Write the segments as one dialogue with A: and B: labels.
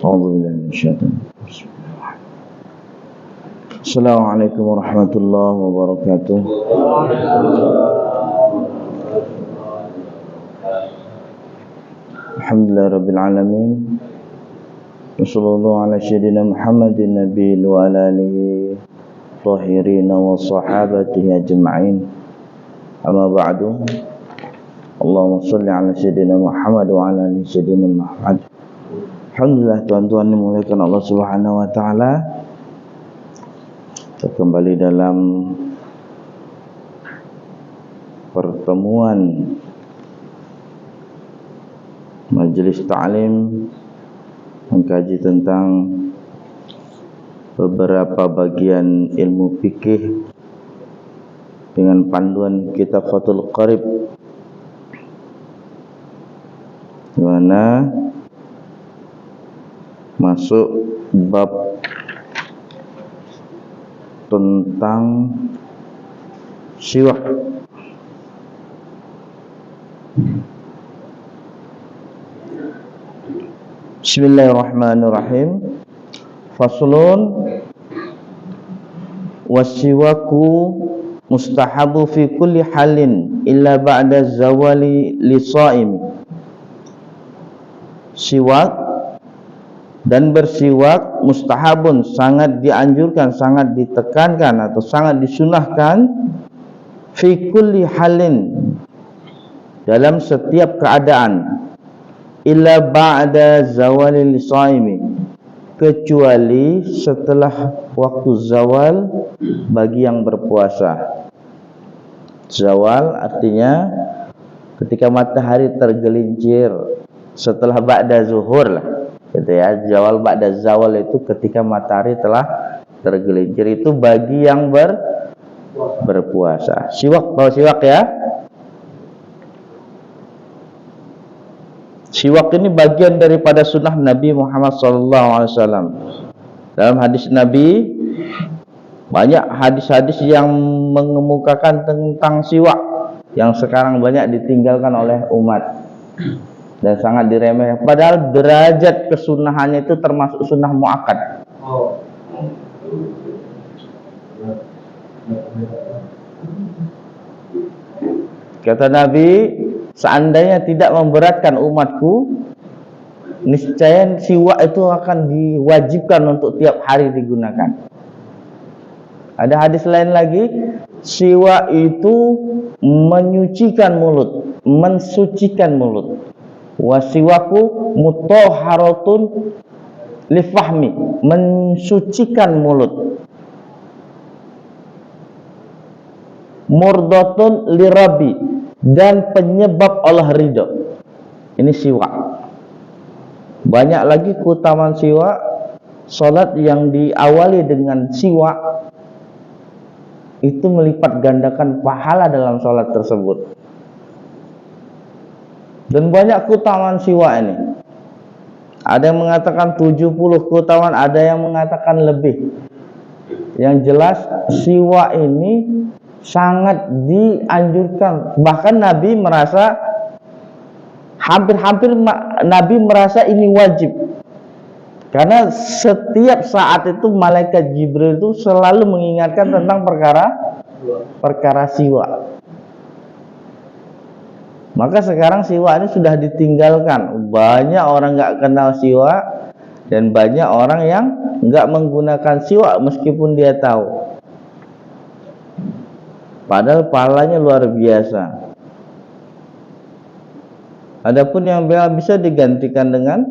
A: Assalamualaikum warahmatullahi wabarakatuh. Alhamdulillahirabbil alamin. Wassallallahu ala sayyidina Muhammadin nabiyil wa ala alihi tahirin wa sahabatihi ajma'in. Amma ba'du. Allahumma shalli ala sayyidina Muhammad wa ala ali sayyidina Muhammad. Alhamdulillah, tuan-tuan dimuliakan Allah Subhanahu wa taala. Kita kembali dalam pertemuan majelis ta'lim mengkaji tentang beberapa bagian ilmu fikih dengan panduan kitab Fathul Qarib, di mana masuk bab tentang siwak. Bismillahirrahmanirrahim. Faslun wasiwaku mustahabu fi kulli halin illa ba'da zawali lisaim. Siwak dan bersiwak mustahabun, sangat dianjurkan, sangat ditekankan atau sangat disunahkan, fi kulli halin, dalam setiap keadaan, illa ba'da zawalil shaimi, kecuali setelah waktu zawal bagi yang berpuasa. Zawal artinya ketika matahari tergelincir, setelah ba'da zuhur lah, gitu ya. Zawal ba'da zawal itu ketika matahari telah tergelincir, itu bagi yang berpuasa. Siwak, tahu siwak ya? Siwak ini bagian daripada sunnah Nabi Muhammad SAW. Dalam hadis Nabi, banyak hadis-hadis yang mengemukakan tentang siwak yang sekarang banyak ditinggalkan oleh umat dan sangat diremehkan. Padahal derajat kesunahannya itu termasuk sunnah muakkad. Kata Nabi, seandainya tidak memberatkan umatku, niscaya siwak itu akan diwajibkan untuk tiap hari digunakan. Ada hadis lain lagi, siwak itu menyucikan mulut, mensucikan mulut. Wasiwaku mutahharatun lifahmi, mensucikan mulut. Murdatun lirabi, dan penyebab Allah ridho. Ini siwak. Banyak lagi keutamaan siwak. Salat yang diawali dengan siwak itu melipat gandakan pahala dalam salat tersebut. Dan banyak keutamaan siwak ini. Ada yang mengatakan 70 keutamaan, ada yang mengatakan lebih. Yang jelas siwak ini sangat dianjurkan. Bahkan Nabi merasa hampir Nabi merasa ini wajib. Karena setiap saat itu malaikat Jibril itu selalu mengingatkan tentang perkara siwak. Maka sekarang siwak ini sudah ditinggalkan. Banyak orang nggak kenal siwak, dan banyak orang yang nggak menggunakan siwak meskipun dia tahu. Padahal pahalanya luar biasa. Adapun yang bisa digantikan dengan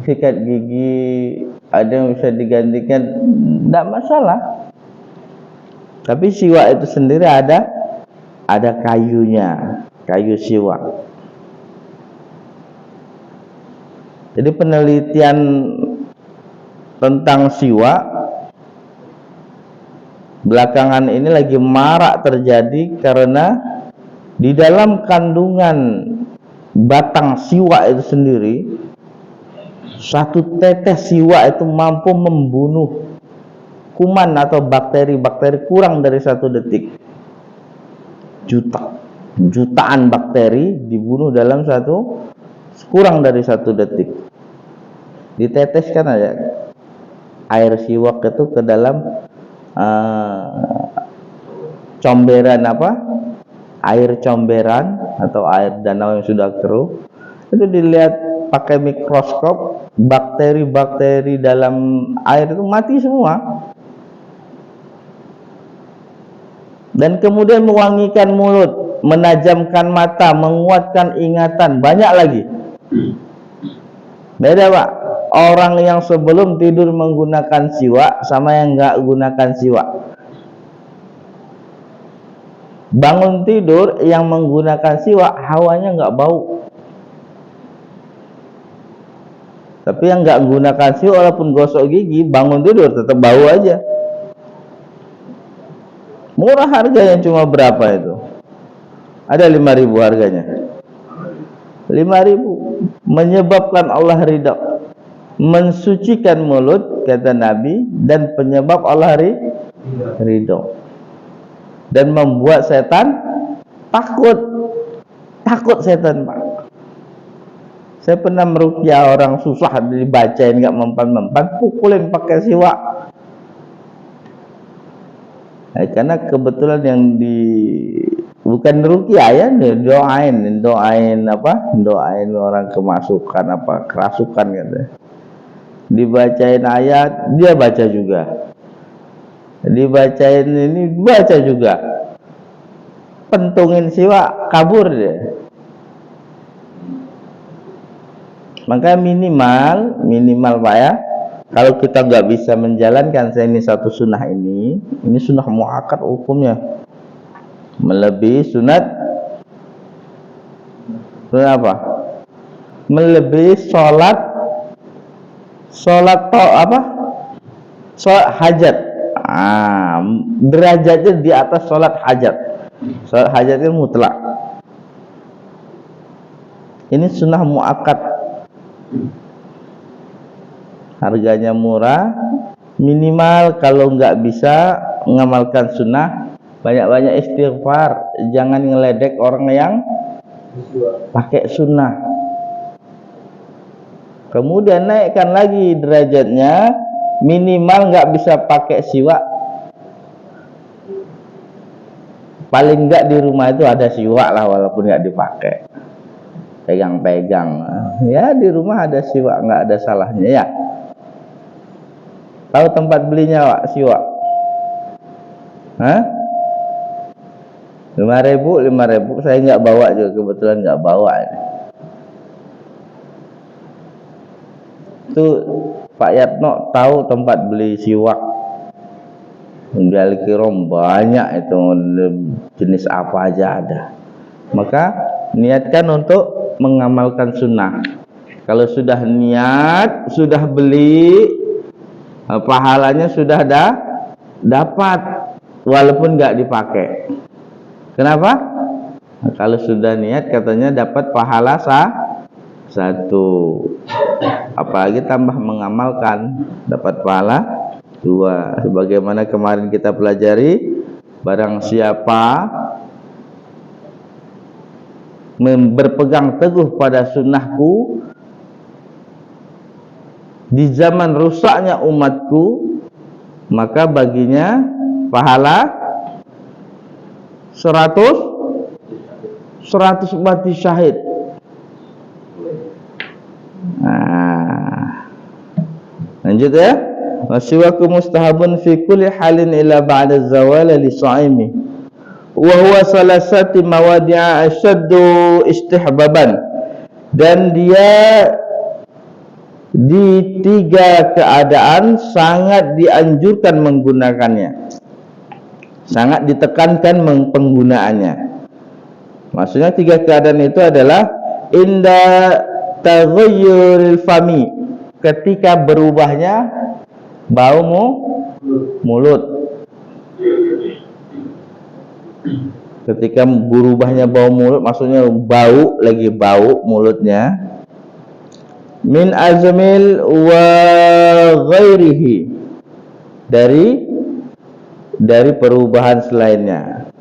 A: sikat gigi, ada yang bisa digantikan, tidak masalah. Tapi siwak itu sendiri ada kayunya, kayu siwak. Jadi penelitian tentang siwak belakangan ini lagi marak terjadi karena di dalam kandungan batang siwak itu sendiri, satu tetes siwak itu mampu membunuh kuman atau bakteri-bakteri kurang dari 1 detik. Jutaan bakteri dibunuh dalam kurang dari 1 detik. diteteskan aja air siwak itu ke dalam comberan air comberan atau air danau yang sudah keruh, itu dilihat pakai mikroskop, bakteri-bakteri dalam air itu mati semua. Dan kemudian mewangikan mulut, menajamkan mata, menguatkan ingatan, banyak lagi. Beda Pak, orang yang sebelum tidur menggunakan siwak sama yang enggak gunakan siwak. Bangun tidur yang menggunakan siwak hawanya enggak bau. Tapi yang enggak menggunakan siwak walaupun gosok gigi, bangun tidur tetap bau aja. Murah harganya, cuma berapa itu? Ada 5.000 harganya. 5.000, menyebabkan Allah ridha, mensucikan mulut kata Nabi, dan penyebab Allah ridha, dan membuat setan takut setan Pak. Saya pernah meruqyah orang susah, dibacain enggak mempan-mempan, pukulin pakai siwak. Karena kebetulan yang bukan ruqyah ya, doain orang kemasukan kerasukan gitu. Dibacain ayat dia baca juga, dibacain ini baca juga, pentungin siwak kabur dia. Maka minimal Pak ya, kalau kita nggak bisa menjalankan satu sunnah ini sunnah muakkad hukumnya melebihi sunat apa? Melebihi sholat hajat. Derajatnya di atas sholat hajat. Sholat hajat itu mutlak. Ini sunnah muakkad. Harganya murah, minimal kalau nggak bisa mengamalkan sunnah, banyak-banyak istighfar, jangan ngeledek orang yang pakai sunnah. Kemudian naikkan lagi derajatnya, minimal nggak bisa pakai siwak, paling nggak di rumah itu ada siwak lah, walaupun nggak dipakai, pegang-pegang ya, di rumah ada siwak, nggak ada salahnya ya. Tahu tempat belinya Pak siwak? 5.000 saya nggak bawa juga, kebetulan nggak bawa ini. Itu Pak Yatno tahu tempat beli siwak di Al-Kirom, banyak itu, jenis apa aja ada. Maka niatkan untuk mengamalkan sunnah. Kalau sudah niat, sudah beli, pahalanya sudah dapat walaupun nggak dipakai. Kenapa? Nah, kalau sudah niat katanya dapat pahala satu, apalagi tambah mengamalkan dapat pahala 2. Sebagaimana kemarin kita pelajari, barang siapa berpegang teguh pada sunnahku di zaman rusaknya umatku, maka baginya pahala 100 mati syahid. Lanjut ya. Wasiwaku mustahabun fi kulli halin ila ba'da zawal li sha'imi, wa huwa salasati mawadi'a asyaddu istihbaban, dan dia di 3 keadaan sangat dianjurkan menggunakannya, sangat ditekankan penggunaannya. Maksudnya 3 keadaan itu adalah inda taghayyuril fami, ketika berubahnya bau mulut. Ketika berubahnya bau mulut, maksudnya bau mulutnya. Min azmil wa ghairihi, dari perubahan selainnya.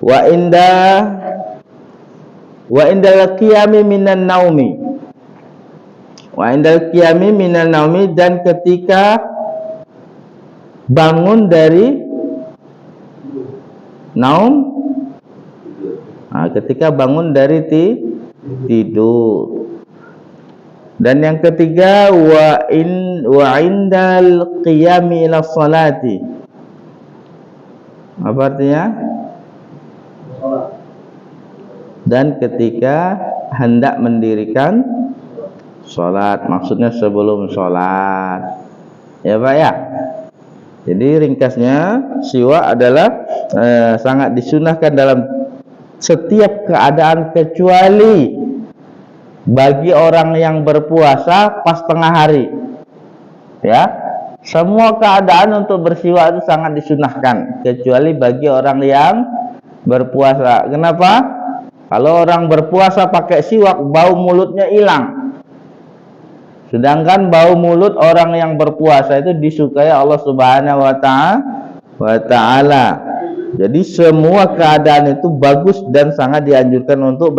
A: Wa inda qiyami minan naumi, Wa indal qiyami minan naumi, dan ketika bangun dari naum, ketika bangun dari tidur. Dan yang ketiga, wa indal qiyami ila salati. Apa artinya? Dan ketika hendak mendirikan sholat, maksudnya sebelum sholat, ya Pak ya. Jadi ringkasnya, siwak adalah sangat disunahkan dalam setiap keadaan, kecuali bagi orang yang berpuasa pas tengah hari. Ya, semua keadaan untuk bersiwak itu sangat disunahkan, kecuali bagi orang yang berpuasa. Kenapa? Kalau orang berpuasa pakai siwak, bau mulutnya hilang. Sedangkan bau mulut orang yang berpuasa itu disukai Allah Subhanahu wa ta'ala. Jadi semua keadaan itu bagus dan sangat dianjurkan untuk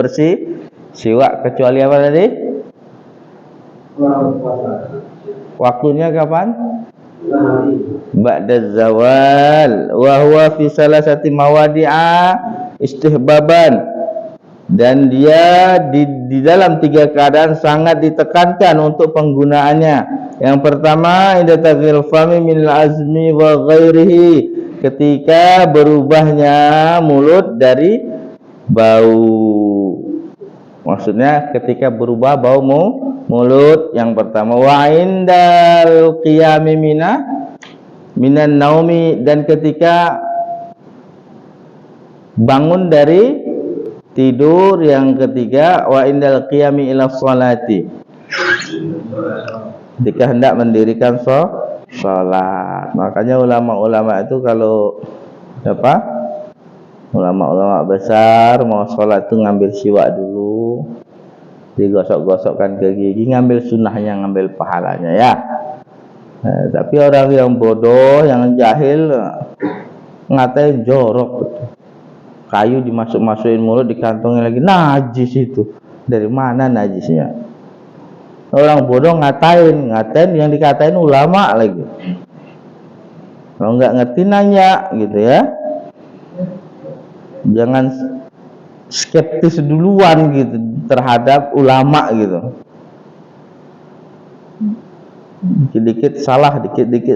A: siwak, kecuali apa tadi? Waktunya kapan? Ba'da zawal, wa huwa fi salasati mawadi'a istihbaban. Dan dia di dalam 3 keadaan sangat ditekankan untuk penggunaannya. Yang pertama, inda taghyir fami min azmi wa ghairihi, ketika berubahnya mulut dari bau. Maksudnya ketika berubah bau mulut. Yang pertama, wa indal qiyami minan naumi, dan ketika bangun dari tidur. Yang ketiga, wa indal qiyami ila sholati, ketika hendak mendirikan sholat. Makanya ulama-ulama itu kalau ulama-ulama besar mau sholat itu ngambil siwak dulu, digosok-gosokkan ke gigi, ngambil sunnahnya, ngambil pahalanya ya. Tapi orang yang bodoh, yang jahil, ngatain jorok, kayu dimasuk-masukin mulut, dikantongin lagi, najis itu. Dari mana najisnya? Orang bodoh ngatain yang dikatain ulama lagi. Kalau nggak ngerti nanya gitu ya. Jangan skeptis duluan gitu terhadap ulama gitu. Dikit-dikit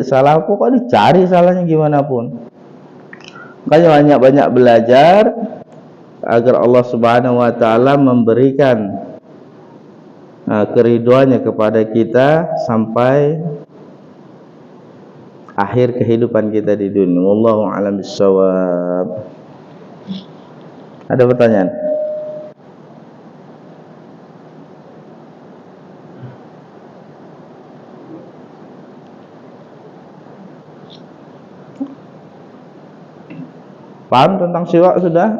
A: salah, pokoknya dicari salahnya gimana pun. Makanya banyak-banyak belajar agar Allah Subhanahu wa ta'ala memberikan keriduannya kepada kita sampai akhir kehidupan kita di dunia. Wallahu a'lam bishawab. Ada pertanyaan? Paham tentang siwak sudah?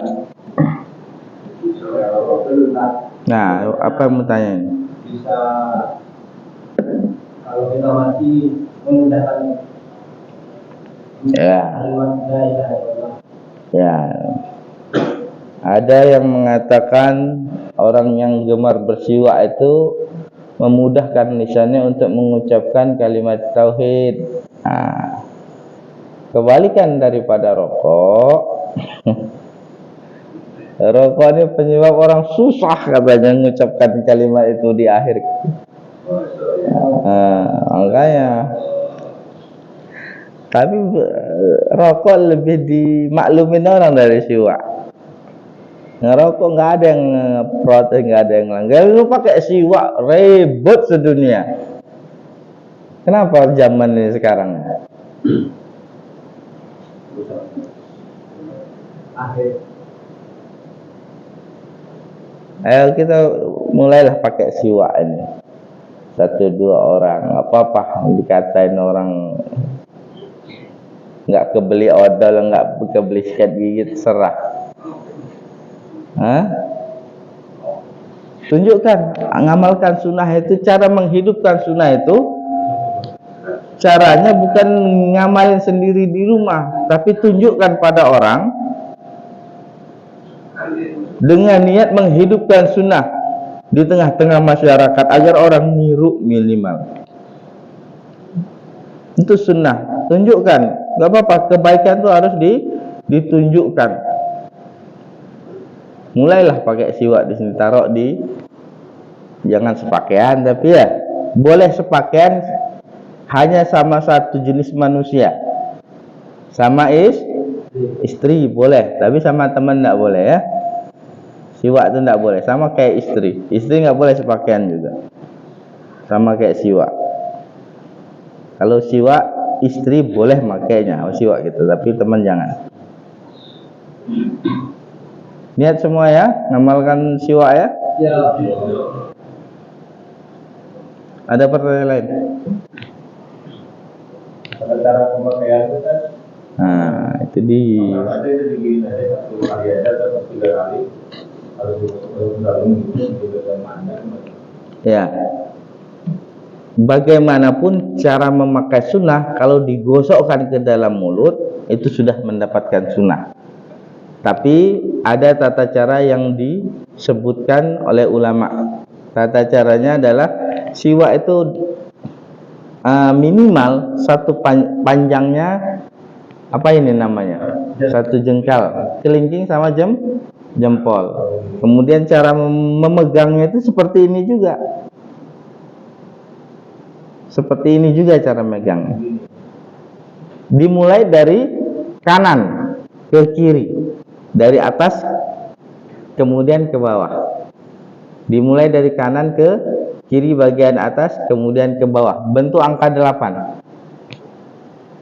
A: Nah, apa yang mau tanya ini?
B: Bisa kalau kita mati memudahkan.
A: Ya. Ya. Ada yang mengatakan orang yang gemar bersiwak itu memudahkan lisannya untuk mengucapkan kalimat tauhid. Kebalikan daripada rokok. Rokok ini penyebab orang susah katanya mengucapkan kalimat itu di akhir. Makanya. Tapi rokok lebih dimaklumin orang dari siwak. Ngerokok nggak ada yang protes, nggak ada yang langgar. Lu pakai siwak ribut sedunia. Kenapa zaman ini sekarang? Ayo kita mulailah pakai siwak ini. 1-2 orang, apa-apa dikatain orang nggak kebeli odol, nggak kebeli sikat gigi, terserah. Tunjukkan, ngamalkan sunnah itu. Cara menghidupkan sunnah itu caranya bukan ngamalin sendiri di rumah, tapi tunjukkan pada orang dengan niat menghidupkan sunnah. di tengah-tengah masyarakat agar orang niru minimal. Itu sunnah. Tunjukkan, nggak apa-apa, kebaikan itu harus ditunjukkan. Mulailah pakai siwak di sini, taruh di, jangan sepakaian, tapi ya boleh sepakaian hanya sama satu jenis manusia. Sama istri boleh, tapi sama teman enggak boleh ya. Siwak itu enggak boleh, sama kayak istri. Istri enggak boleh sepakaian juga. Sama kayak siwak. Kalau siwak istri boleh makainya, siwak gitu, tapi teman jangan. Niat semua ya, ngamalkan siwak ya.
B: Ya.
A: Ada pertanyaan lain?
B: Pada cara pemakaian itu kan,
A: Nah, itu di
B: ada itu digini aja, 1 kali aja atau 3 kali. Harus diulang gitu dan mana.
A: ya. Bagaimanapun cara memakai sunnah, kalau digosokkan ke dalam mulut itu sudah mendapatkan sunnah. Tapi ada tata cara yang disebutkan oleh ulama. Tata caranya adalah siwak itu minimal satu panjangnya, apa ini namanya, 1 jengkal, kelingking sama jempol. Kemudian cara memegangnya itu seperti ini juga. Seperti ini juga cara megangnya. Dimulai dari kanan ke kiri, dari atas kemudian ke bawah. Dimulai dari kanan ke kiri bagian atas kemudian ke bawah. Bentuk angka 8.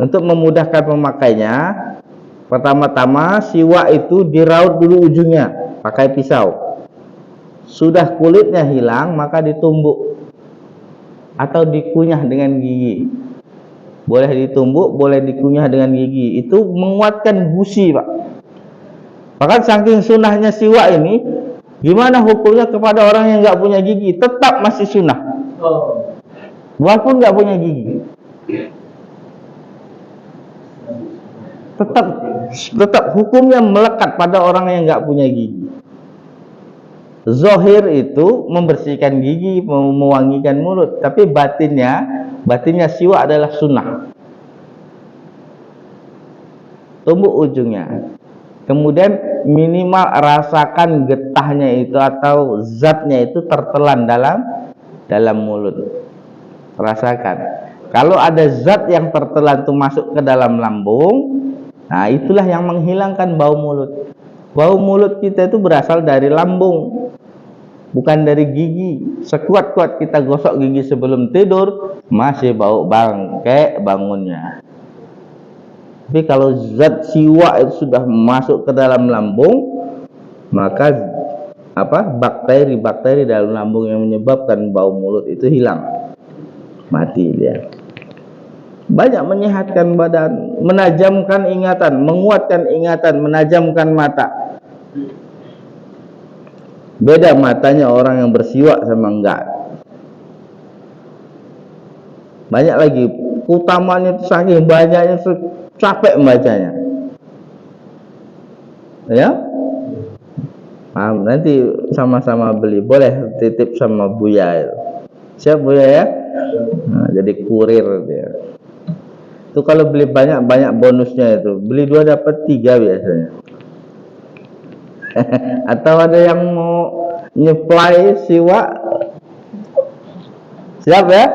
A: Untuk memudahkan memakainya, pertama-tama siwak itu diraut dulu ujungnya pakai pisau. Sudah kulitnya hilang, maka ditumbuk atau dikunyah dengan gigi. Boleh ditumbuk, boleh dikunyah dengan gigi. Itu menguatkan gusi, Pak. Bahkan saking sunnahnya siwak ini, gimana hukumnya kepada orang yang nggak punya gigi? Tetap masih sunnah, walaupun nggak punya gigi. Tetap hukumnya melekat pada orang yang nggak punya gigi. Zohir itu membersihkan gigi, mewangikan mulut, tapi batinnya siwak adalah sunnah. Tumbuk ujungnya, kemudian minimal rasakan getahnya itu atau zatnya itu tertelan dalam mulut. Rasakan. Kalau ada zat yang tertelan itu masuk ke dalam lambung, nah itulah yang menghilangkan bau mulut. Bau mulut kita itu berasal dari lambung, bukan dari gigi. Sekuat-kuat kita gosok gigi sebelum tidur, masih bau bangke bangunnya. Tapi kalau zat siwak itu sudah masuk ke dalam lambung, maka bakteri dalam lambung yang menyebabkan bau mulut itu hilang, mati dia. Banyak menyehatkan badan, menajamkan ingatan, menguatkan ingatan, menajamkan mata. Beda matanya orang yang bersiwak sama enggak. Banyak lagi, utamanya itu saking banyaknya capek membacanya. Ya, nanti sama-sama beli, boleh titip sama Buya itu. Siap Buya ya? Nah, jadi kurir dia. Itu kalau beli banyak bonusnya itu. Beli 2 dapat 3 biasanya. Atau ada yang mau nyuplai siwak, siap ya?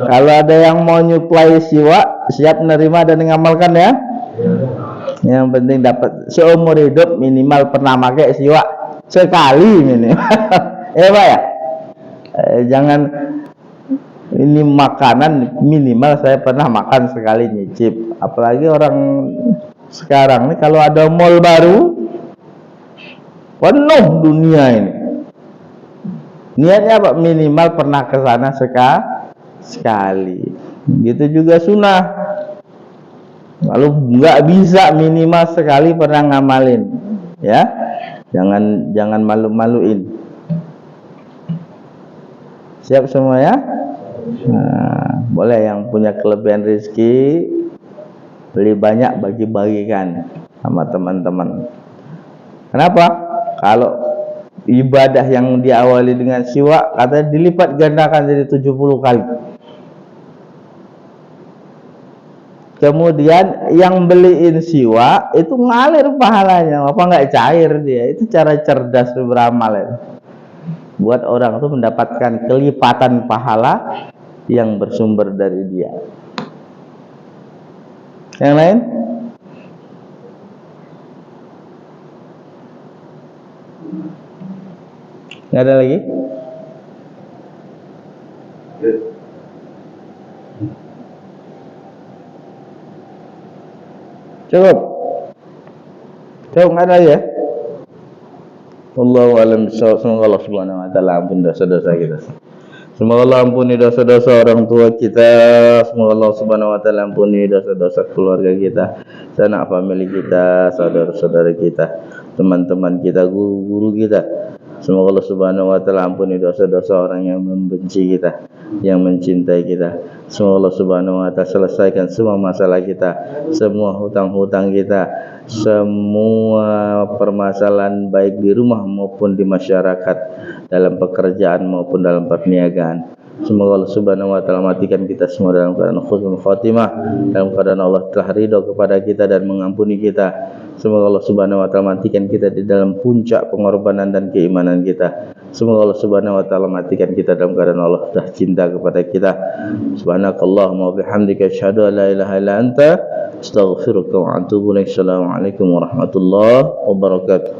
A: Kalau ada yang mau nyuplai siwak, siap menerima dan mengamalkan ya? Yang penting dapat seumur hidup minimal pernah pakai siwak sekali minimal. Pak ya? Jangan ini makanan minimal saya pernah makan sekali nyicip. Apalagi orang sekarang nih kalau ada mall baru penuh dunia ini. Niatnya apa? Minimal pernah ke sana sekali. Gitu juga sunnah. Kalau nggak bisa minimal sekali pernah ngamalin, ya. Jangan malu-maluin. Siap semua ya? Nah, boleh yang punya kelebihan rezeki beli banyak bagi-bagikan sama teman-teman. Kenapa? Kalau ibadah yang diawali dengan siwak katanya dilipat gandakan jadi 70 kali. Kemudian yang beliin siwak itu ngalir pahalanya, apa nggak cair dia. Itu cara cerdas beramal itu. Buat orang itu mendapatkan kelipatan pahala yang bersumber dari dia. Yang lain? Nggak ada lagi? Cukup nggak ada ya? Wallahu a'lam bishawab. Semoga Allah Subhanahu wa taala ampuni dosa-dosa kita. Semoga Allah ampuni dosa-dosa orang tua kita. Semoga Allah Subhanahu wa taala ampuni dosa-dosa keluarga kita, sanak famili kita, saudara-saudara kita, teman-teman kita, guru-guru kita. Semoga Allah Subhanahu wa taala ampuni dosa-dosa orang yang membenci kita, yang mencintai kita. Semoga Allah Subhanahu wa taala selesaikan semua masalah kita, semua hutang-hutang kita, semua permasalahan baik di rumah maupun di masyarakat, dalam pekerjaan maupun dalam perniagaan. Semoga Allah Subhanahu wa taala matikan kita semua dalam keadaan husnul khatimah, dalam keadaan Allah telah ridha kepada kita dan mengampuni kita. Semoga Allah Subhanahu wa taala matikan kita di dalam puncak pengorbanan dan keimanan kita. Semoga Allah Subhanahu wa taala matikan kita dalam keadaan Allah sudah cinta kepada kita. Subhanakallahumma wa bihamdika asyhadu an la ilaha illa anta astaghfiruka wa atubu ilaik. Assalamualaikum warahmatullahi wabarakatuh.